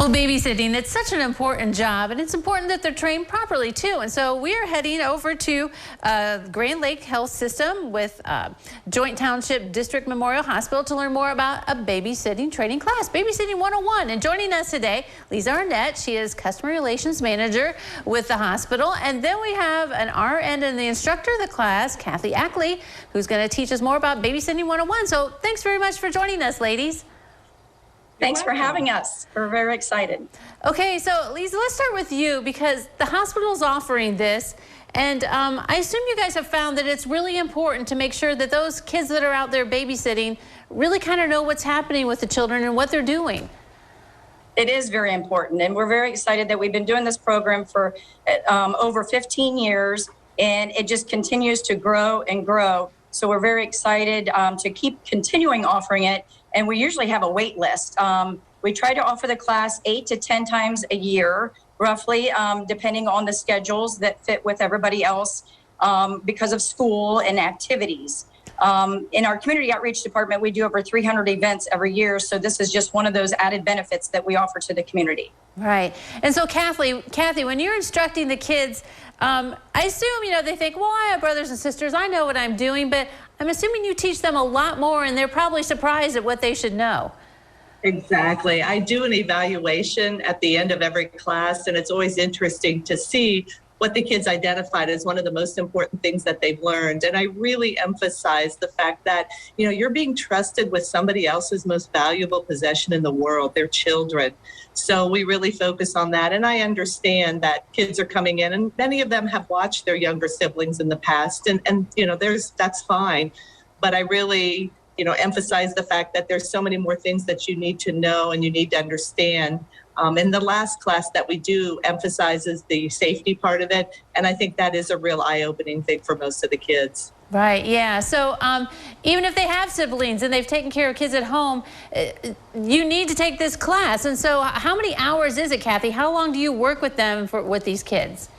Well, babysitting, it's such an important job, and it's important that they're trained properly, too. And so we are heading over to Grand Lake Health System with Joint Township District Memorial Hospital to learn more about a babysitting training class, Babysitting 101. And joining us today, Lisa Arnett. She is Customer Relations Manager with the hospital. And then we have an RN and the instructor of the class, Kathy Ackley, who's going to teach us more about Babysitting 101. So thanks very much for joining us, ladies. Thanks for having us. We're very excited. Okay, so Lisa, let's start with you because the hospital is offering this. And I assume you guys have found that it's really important to make sure that those kids that are out there babysitting really kind of know what's happening with the children and what they're doing. It is very important, and we're very excited that we've been doing this program for over 15 years, and it just continues to grow and grow. So we're very excited to keep continuing offering it, and we usually have a wait list. We try to offer the class 8 to 10 times a year, roughly, depending on the schedules that fit with everybody else because of school and activities. In our community outreach department, we do over 300 events every year, so this is just one of those added benefits that we offer to the community. Right. And so Kathy, when you're instructing the kids, I assume, they think, well, I have brothers and sisters, I know what I'm doing, but I'm assuming you teach them a lot more and they're probably surprised at what they should know. Exactly. I do an evaluation at the end of every class, and it's always interesting to see what the kids identified as one of the most important things that they've learned. And I really emphasize the fact that, you're being trusted with somebody else's most valuable possession in the world, their children. So we really focus on that. And I understand that kids are coming in and many of them have watched their younger siblings in the past and that's fine. But I really, emphasize the fact that there's so many more things that you need to know and you need to understand. And the last class that we do emphasizes the safety part of it. And I think that is a real eye-opening thing for most of the kids. Right, yeah. So even if they have siblings and they've taken care of kids at home, you need to take this class. And so how many hours is it, Kathy? How long do you work with them with these kids?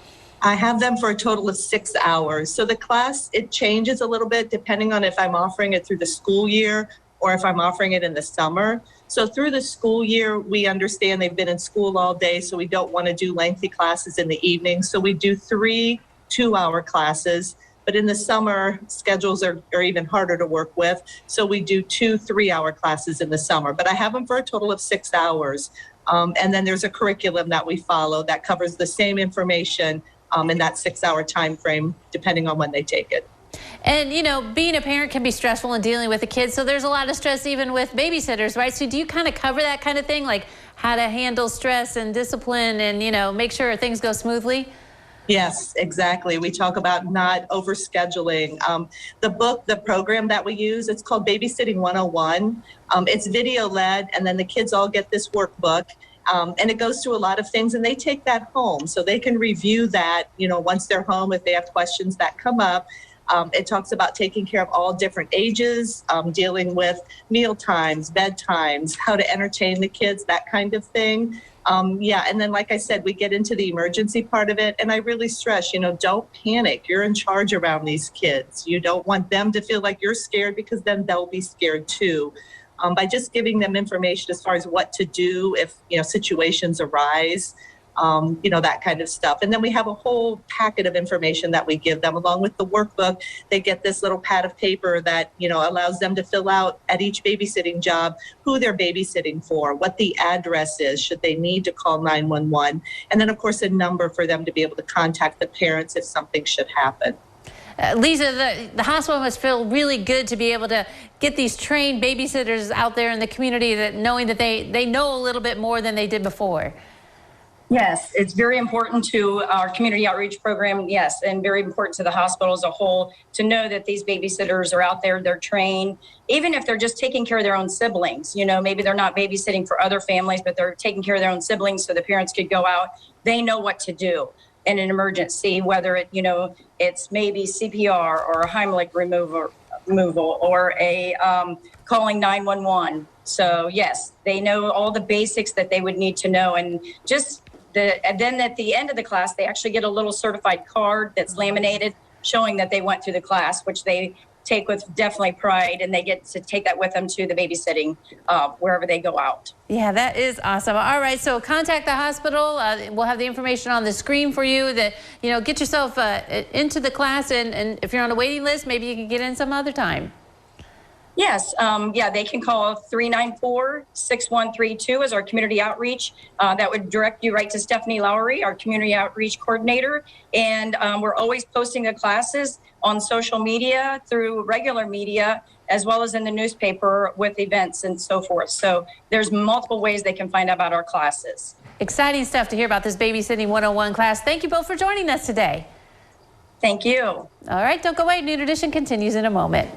I have them for a total of 6 hours. So the class, it changes a little bit depending on if I'm offering it through the school year or if I'm offering it in the summer. So through the school year, we understand they've been in school all day, so we don't want to do lengthy classes in the evening. So we do 3 2-hour classes. But in the summer, schedules are even harder to work with. So we do 2 3-hour classes in the summer. But I have them for a total of 6 hours. And then there's a curriculum that we follow that covers the same information in that 6-hour time frame, depending on when they take it. And, being a parent can be stressful and dealing with the kids. So there's a lot of stress even with babysitters, right? So do you kind of cover that kind of thing, like how to handle stress and discipline and, make sure things go smoothly? Yes, exactly. We talk about not overscheduling. The program that we use, it's called Babysitting 101. It's video led, and then the kids all get this workbook. And it goes through a lot of things, and they take that home. So they can review that, once they're home, if they have questions that come up. It talks about taking care of all different ages, dealing with meal times, bedtimes, how to entertain the kids, that kind of thing. And then, like I said, we get into the emergency part of it. And I really stress, don't panic. You're in charge around these kids. You don't want them to feel like you're scared because then they'll be scared too. By just giving them information as far as what to do if, situations arise, that kind of stuff. And then we have a whole packet of information that we give them along with the workbook. They get this little pad of paper that, allows them to fill out at each babysitting job who they're babysitting for, what the address is, should they need to call 911. And then, of course, a number for them to be able to contact the parents if something should happen. Lisa, the hospital must feel really good to be able to get these trained babysitters out there in the community, that knowing that they know a little bit more than they did before. Yes, it's very important to our community outreach program, yes, and very important to the hospital as a whole to know that these babysitters are out there, they're trained, even if they're just taking care of their own siblings. Maybe they're not babysitting for other families, but they're taking care of their own siblings so the parents could go out. They know what to do in an emergency, whether it's maybe CPR or a Heimlich removal or a calling 911. So yes, they know all the basics that they would need to know. And then at the end of the class, they actually get a little certified card that's laminated showing that they went through the class, which they take with definitely pride, and they get to take that with them to the babysitting wherever they go out. Yeah, that is awesome. All right, so contact the hospital. We'll have the information on the screen for you. That get yourself into the class, and if you're on a waiting list, maybe you can get in some other time. Yes, yeah, they can call 394-6132 as our community outreach. That would direct you right to Stephanie Lowry, our community outreach coordinator. And we're always posting the classes on social media, through regular media, as well as in the newspaper with events and so forth. So there's multiple ways they can find out about our classes. Exciting stuff to hear about this Babysitting 101 class. Thank you both for joining us today. Thank you. All right, don't go away. Noon Edition continues in a moment.